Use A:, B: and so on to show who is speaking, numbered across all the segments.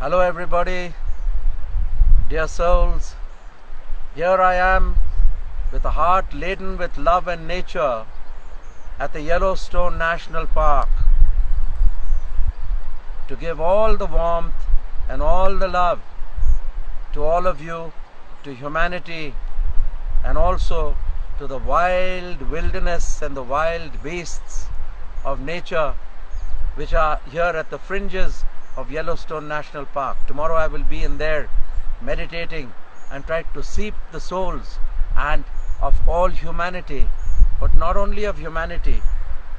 A: Hello everybody, dear souls. Here I am with a heart laden with love and nature at the Yellowstone National Park to give all the warmth and all the love to all of you, to humanity, and also to the wild wilderness and the wild beasts of nature which are here at the fringes of Yellowstone National Park. Tomorrow I will be in there meditating and try to seep the souls and of all humanity, but not only of humanity,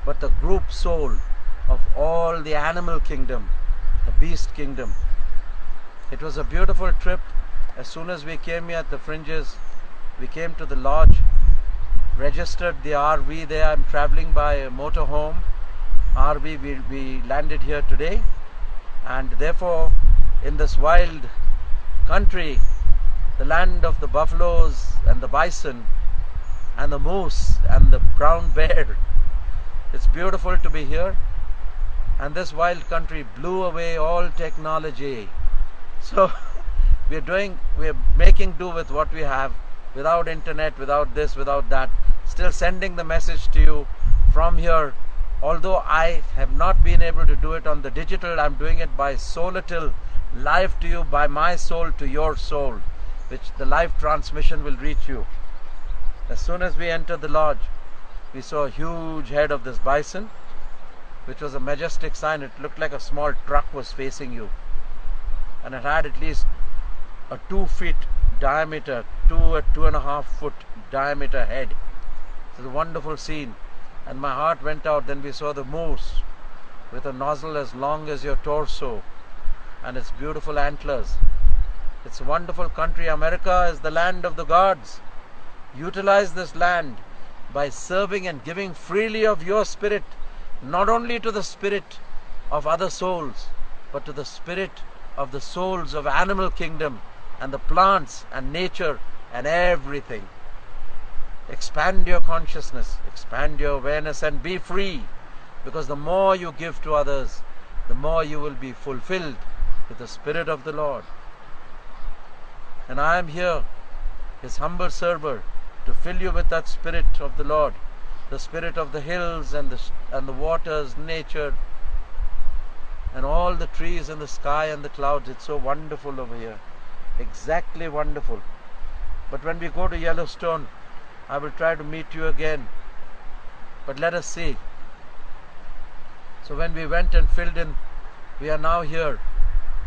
A: but the group soul of all the animal kingdom, the beast kingdom. It was a beautiful trip. As soon as we came here at the fringes, we came to the lodge, registered the RV there. I'm traveling by a motorhome RV. We landed here today, and therefore in this wild country, the land of the buffaloes and the bison and the moose and the brown bear, it's beautiful to be here. And this wild country blew away all technology, so we're making do with what we have, without internet, without this, without that, still sending the message to you from here. Although I have not been able to do it on the digital, I'm doing it by Solitil, live to you, by my soul to your soul, which the live transmission will reach you. As soon as we entered the lodge, we saw a huge head of this bison, which was a majestic sign. It looked like a small truck was facing you, and it had at least a 2 feet diameter, 2.5 foot diameter head. It's a wonderful scene, and my heart went out. Then we saw the moose with a nozzle as long as your torso and its beautiful antlers. It's a wonderful country. America is the land of the gods. Utilize this land by serving and giving freely of your spirit, not only to the spirit of other souls, but to the spirit of the souls of animal kingdom and the plants and nature and everything. Expand your consciousness, expand your awareness, and be free, because the more you give to others, the more you will be fulfilled with the Spirit of the Lord. And I am here, His humble servant, to fill you with that Spirit of the Lord, the Spirit of the hills and the waters, nature, and all the trees and the sky and the clouds. It's so wonderful over here, exactly wonderful. But when we go to Yellowstone, I will try to meet you again, but let us see. So when we went and filled in, we are now here,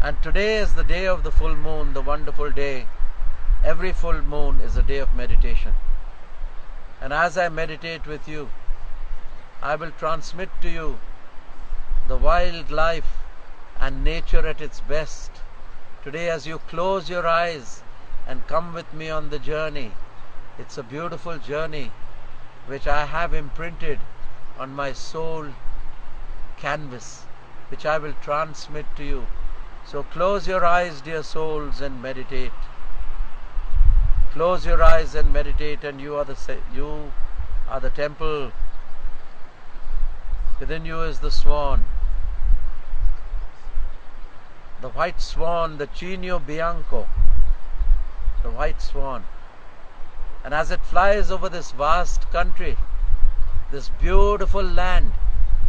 A: and today is the day of the full moon, the wonderful day. Every full moon is a day of meditation, and as I meditate with you, I will transmit to you the wild life and nature at its best. Today, as you close your eyes and come with me on the journey, it's a beautiful journey which I have imprinted on my soul canvas, which I will transmit to you. So close your eyes, dear souls, and meditate. Close your eyes and meditate, and you are the temple. Within you is the swan, the white swan, the Cigno Bianco, the white swan. And as it flies over this vast country, this beautiful land,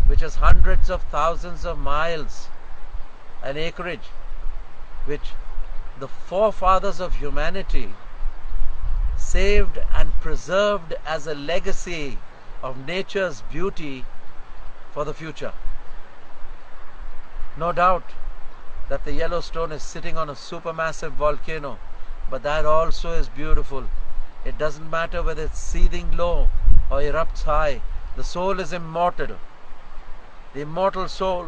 A: which is hundreds of thousands of miles, an acreage, which the forefathers of humanity saved and preserved as a legacy of nature's beauty for the future. No doubt that the Yellowstone is sitting on a supermassive volcano, but that also is beautiful. It doesn't matter whether it's seething low or erupts high. The soul is immortal. The immortal soul.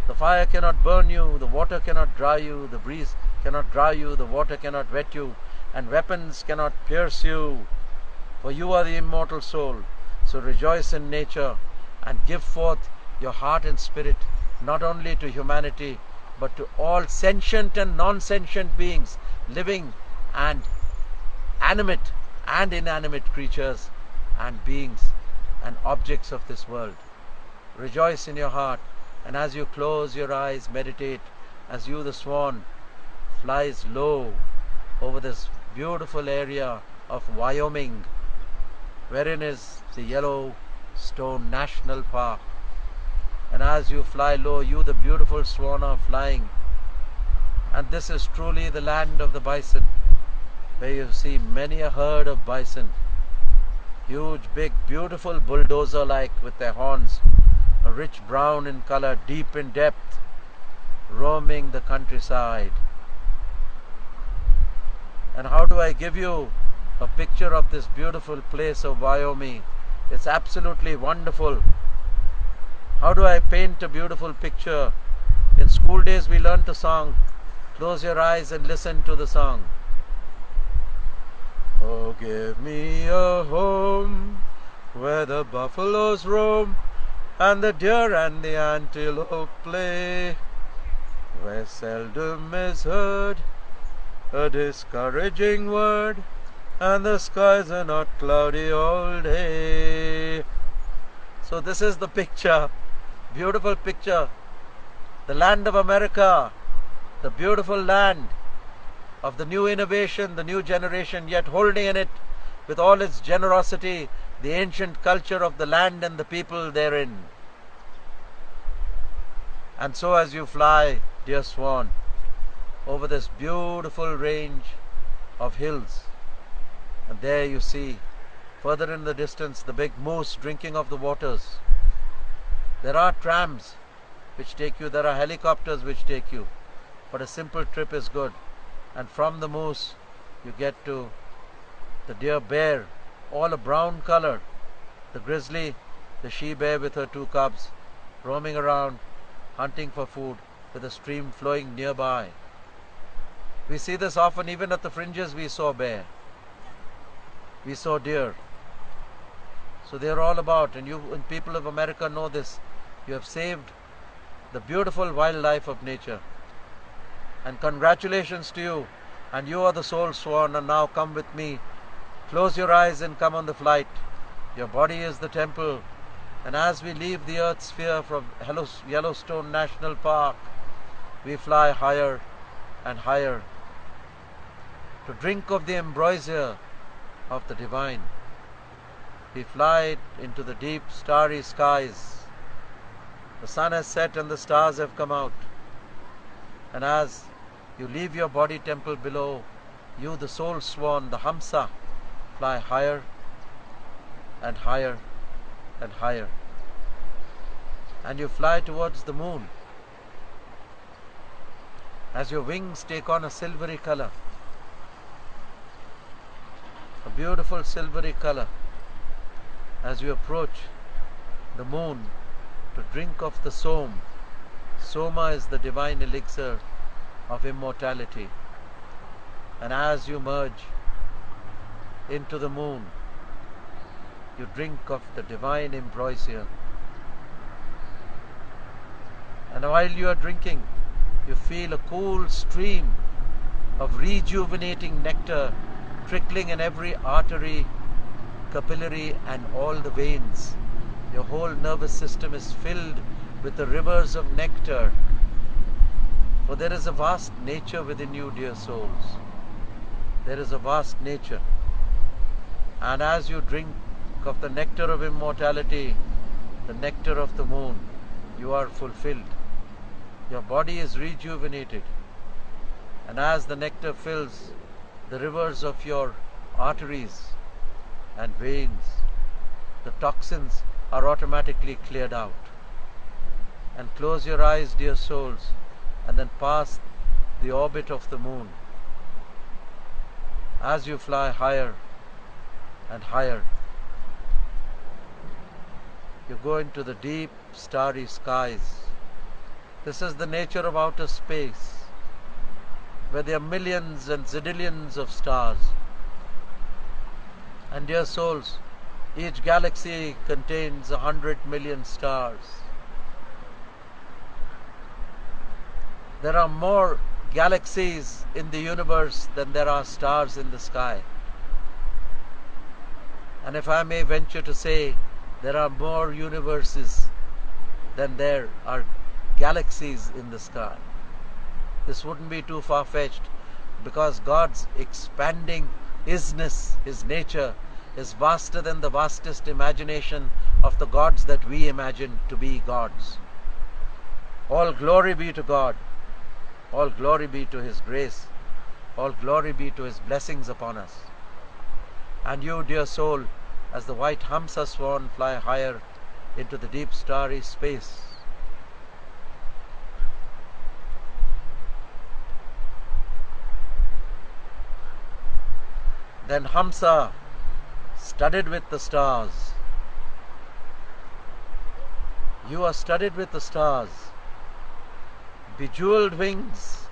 A: The fire cannot burn you, the water cannot dry you, the breeze cannot dry you, the water cannot wet you, and weapons cannot pierce you, for you are the immortal soul. So rejoice in nature and give forth your heart and spirit, not only to humanity, but to all sentient and non-sentient beings, living and animate and inanimate creatures and beings and objects of this world. Rejoice in your heart, and as you close your eyes, meditate as you, the swan, flies low over this beautiful area of Wyoming, wherein is the Yellowstone National Park. And as you fly low, you, the beautiful swan, are flying. And this is truly the land of the bison, where you see many a herd of bison, huge, big, beautiful bulldozer-like with their horns, a rich brown in color, deep in depth, roaming the countryside. And how do I give you a picture of this beautiful place of Wyoming? It's absolutely wonderful. How do I paint a beautiful picture? In school days we learnt a song. Close your eyes and listen to the song. Oh, give me a home where the buffaloes roam and the deer and the antelope play, where seldom is heard a discouraging word, and the skies are not cloudy all day. So this is the picture, beautiful picture, the land of America, the beautiful land of the new innovation, the new generation, yet holding in it with all its generosity the ancient culture of the land and the people therein. And so as you fly, dear swan, over this beautiful range of hills, and there you see further in the distance the big moose drinking of the waters. There are trams which take you, there are helicopters which take you, but a simple trip is good. And from the moose you get to the deer bear, all a brown color, the grizzly, the she bear with her 2 cubs, roaming around, hunting for food with a stream flowing nearby. We see this often. Even at the fringes we saw bear, we saw deer. So they are all about, and you and people of America know this. You have saved the beautiful wildlife of nature. And congratulations to you. And you are the soul swan, and now come with me. Close your eyes and come on the flight. Your body is the temple. And as we leave the earth sphere from Yellowstone National Park, we fly higher and higher to drink of the ambrosia of the divine. We fly into the deep starry skies. The sun has set and the stars have come out. And as you leave your body temple below, you, the soul swan, the Hamsa, fly higher and higher and higher. And you fly towards the moon. As your wings take on a silvery color, a beautiful silvery color, as you approach the moon to drink of the som. Soma is the divine elixir of immortality. And as you merge into the moon, you drink of the divine ambrosia. And while you are drinking, you feel a cool stream of rejuvenating nectar trickling in every artery, capillary, and all the veins. Your whole nervous system is filled with the rivers of nectar. For there is a vast nature within you, dear souls. There is a vast nature. And as you drink of the nectar of immortality, the nectar of the moon, you are fulfilled. Your body is rejuvenated. And as the nectar fills the rivers of your arteries and veins, the toxins are automatically cleared out. And close your eyes, dear souls, and then pass the orbit of the moon. As you fly higher and higher, you go into the deep starry skies. This is the nature of outer space, where there are millions and zillions of stars. And dear souls, each galaxy contains 100 million stars. There are more galaxies in the universe than there are stars in the sky. And if I may venture to say, there are more universes than there are galaxies in the sky. This wouldn't be too far-fetched, because God's expanding isness, His nature, is vaster than the vastest imagination of the gods that we imagine to be gods. All glory be to God. All glory be to His grace. All glory be to His blessings upon us. And you, dear soul, as the white Hamsa swan, fly higher into the deep starry space. Then Hamsa, studded with the stars. You are studded with the stars. Bejeweled wings,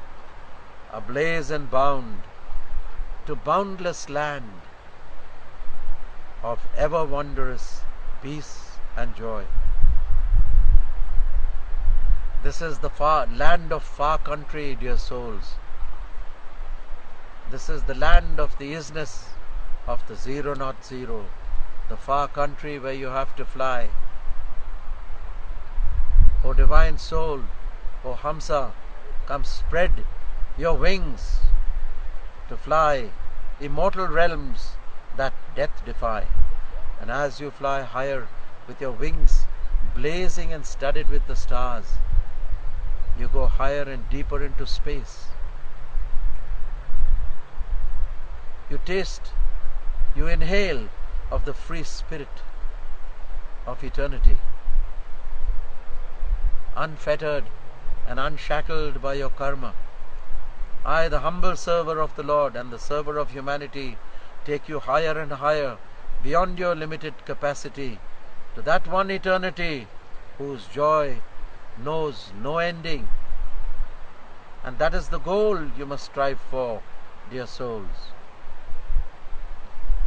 A: ablaze and bound to boundless land of ever wondrous peace and joy. This is the land of far country, dear souls. This is the land of the isness of the zero not zero, the far country where you have to fly. O divine soul, O Hamsa, come spread your wings to fly immortal realms that death defy. And as you fly higher with your wings blazing and studded with the stars, you go higher and deeper into space. You taste, you inhale of the free spirit of eternity, unfettered and unshackled by your karma. I, the humble server of the Lord and the server of humanity, take you higher and higher beyond your limited capacity to that one eternity whose joy knows no ending. And that is the goal you must strive for, dear souls.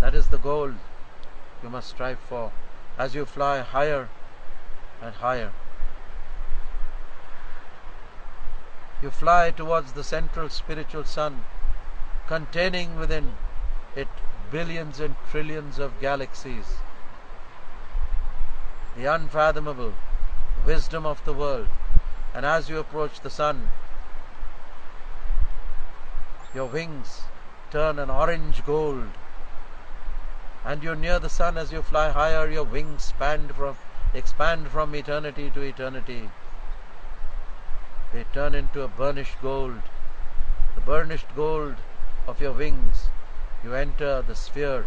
A: That is the goal you must strive for as you fly higher and higher. You fly towards the central spiritual sun, containing within it billions and trillions of galaxies, the unfathomable wisdom of the world. And as you approach the sun, your wings turn an orange gold, and you're near the sun. As you fly higher, your wings expand from eternity to eternity. They turn into a burnished gold. The burnished gold of your wings, you enter the sphere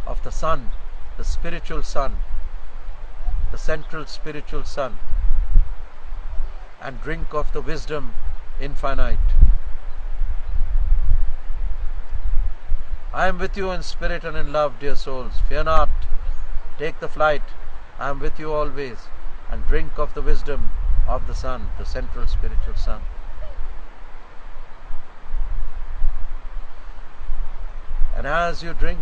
A: of the sun, the spiritual sun, the central spiritual sun, and drink of the wisdom infinite. I am with you in spirit and in love, dear souls. Fear not. Take the flight. I am with you always. And drink of the wisdom of the sun, the central spiritual sun. And as you drink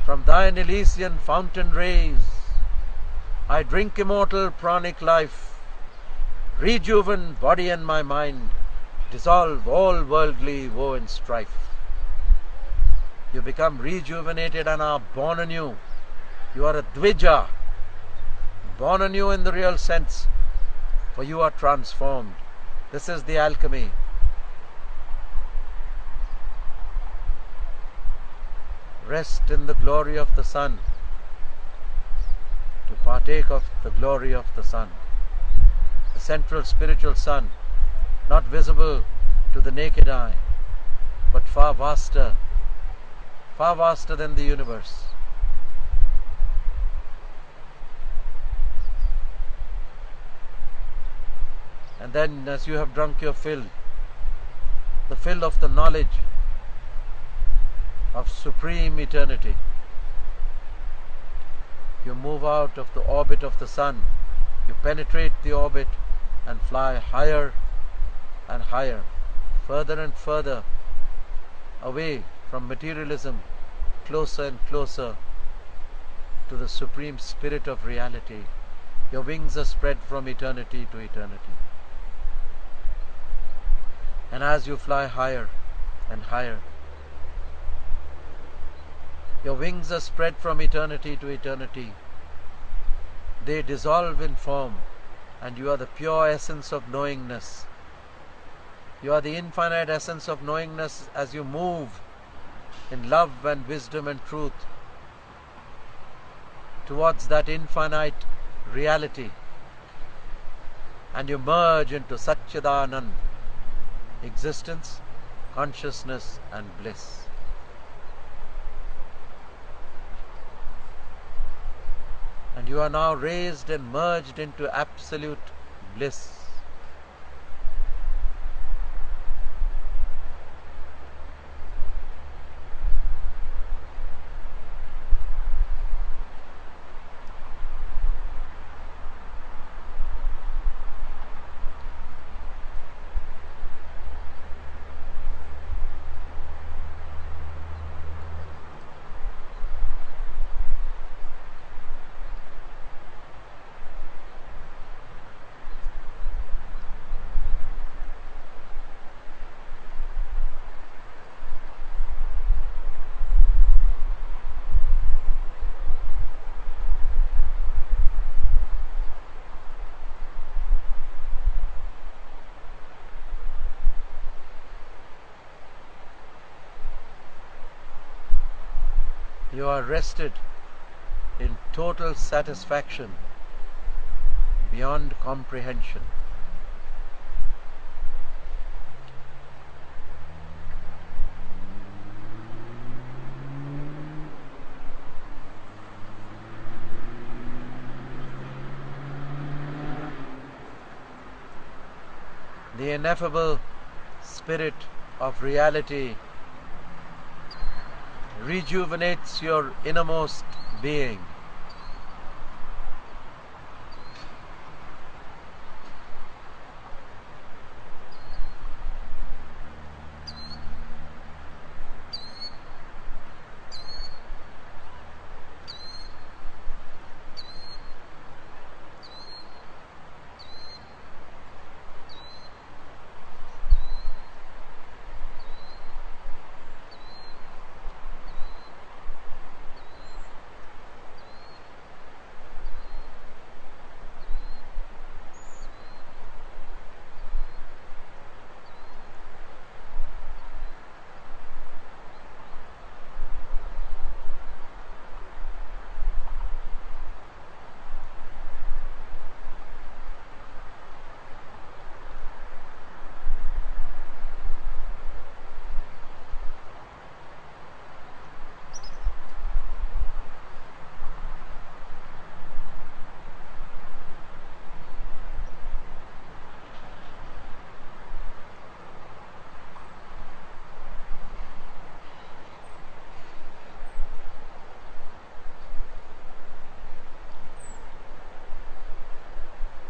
A: from thine Elysian fountain rays, I drink immortal pranic life, rejuven body and my mind, dissolve all worldly woe and strife. You become rejuvenated and are born anew. You are a Dvija, born anew in the real sense, for you are transformed. This is the alchemy. Rest in the glory of the sun, to partake of the glory of the sun, the central spiritual sun, not visible to the naked eye, but far vaster than the universe. And then, as you have drunk your fill, the fill of the knowledge of supreme eternity, you move out of the orbit of the sun, you penetrate the orbit and fly higher and higher, further and further away from materialism, closer and closer to the supreme spirit of reality. Your wings are spread from eternity to eternity. And as you fly higher and higher, your wings are spread from eternity to eternity. They dissolve in form, and you are the pure essence of knowingness, You are the infinite essence of knowingness as you move in love and wisdom and truth towards that infinite reality, and you merge into Satchidanand, existence, consciousness and bliss. And you are now raised and merged into absolute bliss. You are rested in total satisfaction beyond comprehension. The ineffable spirit of reality rejuvenates your innermost being.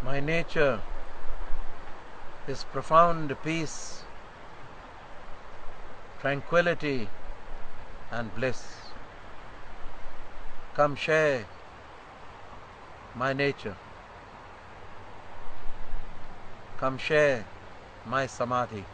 A: My nature is profound peace, tranquility and bliss. Come share my nature. Come share my samadhi.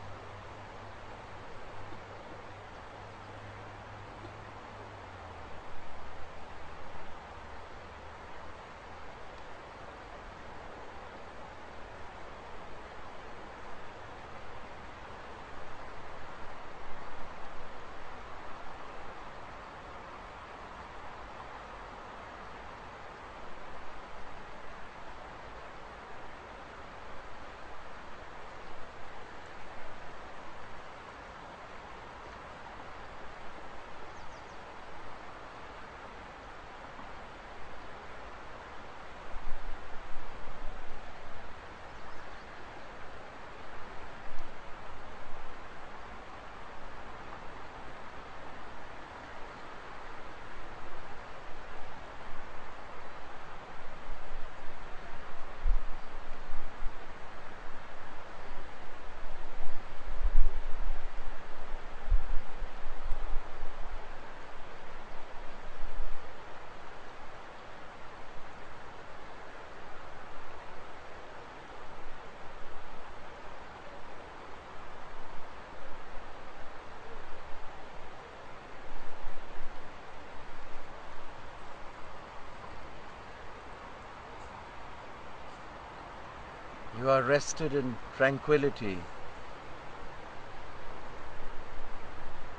A: You are rested in tranquility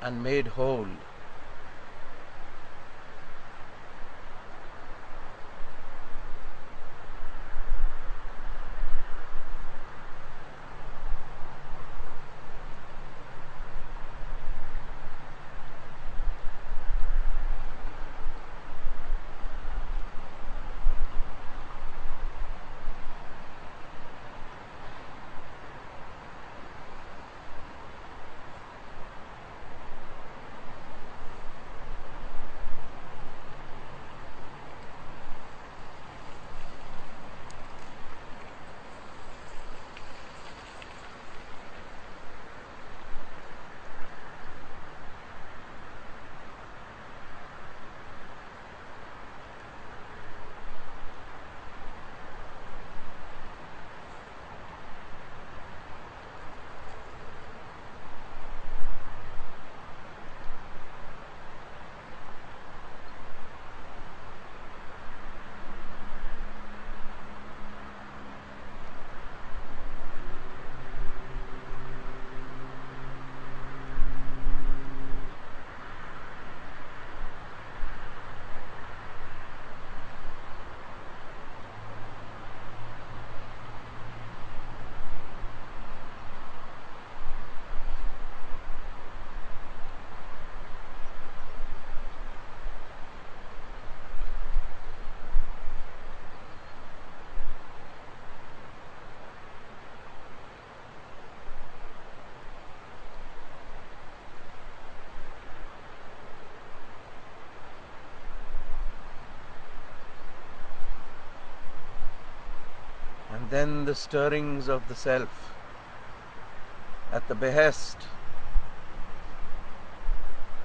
A: and made whole. And then the stirrings of the self at the behest,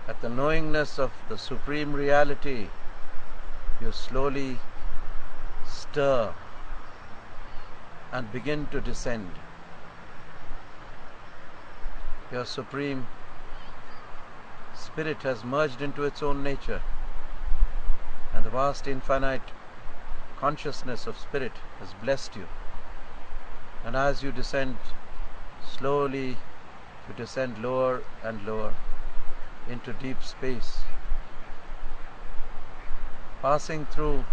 A: at the knowingness of the Supreme Reality, you slowly stir and begin to descend. Your Supreme Spirit has merged into its own nature, and the vast infinite consciousness of Spirit has blessed you. And as you descend, slowly you descend lower and lower into deep space, passing through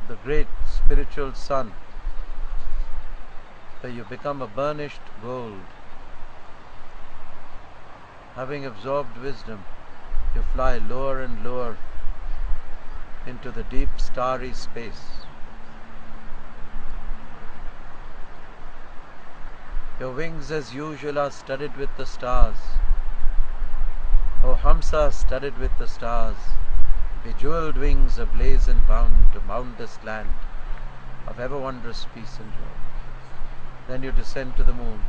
A: the great spiritual sun, where you become a burnished gold. Having absorbed wisdom, you fly lower and lower into the deep starry space. Your wings as usual are studded with the stars. O Hamsa studded with the stars, bejeweled wings ablaze and bound to boundless land of ever wondrous peace and joy. Then you descend to the moon.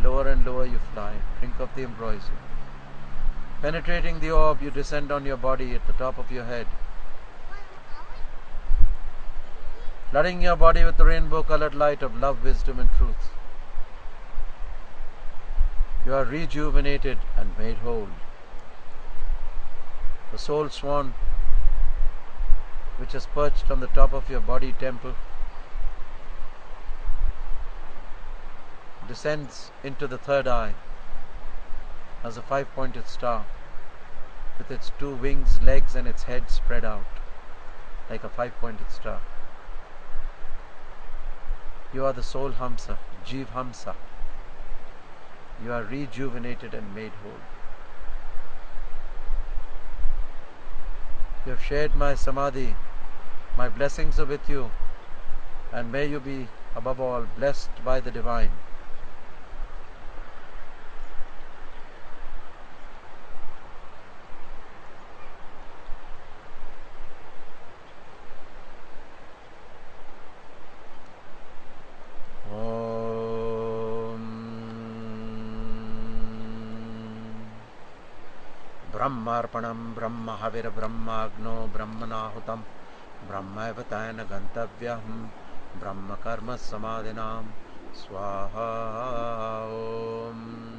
A: Lower and lower you fly, drink of the ambrosia. Penetrating the orb, you descend on your body at the top of your head, flooding your body with the rainbow-colored light of love, wisdom and truth. You are rejuvenated and made whole. The soul swan, which is perched on the top of your body temple, descends into the third eye as a five-pointed star, with its two wings, legs and its head spread out like a five-pointed star. You are the soul Hamsa, Jeev Hamsa. You are rejuvenated and made whole. You have shared my samadhi. My blessings are with you, and may you be above all blessed by the Divine. Brahmarpanam Brahma Havir Brahmagno Brahmanahutam Brahmavatayana Gantavyaham Brahma Karma Samadhinam Swaha Om.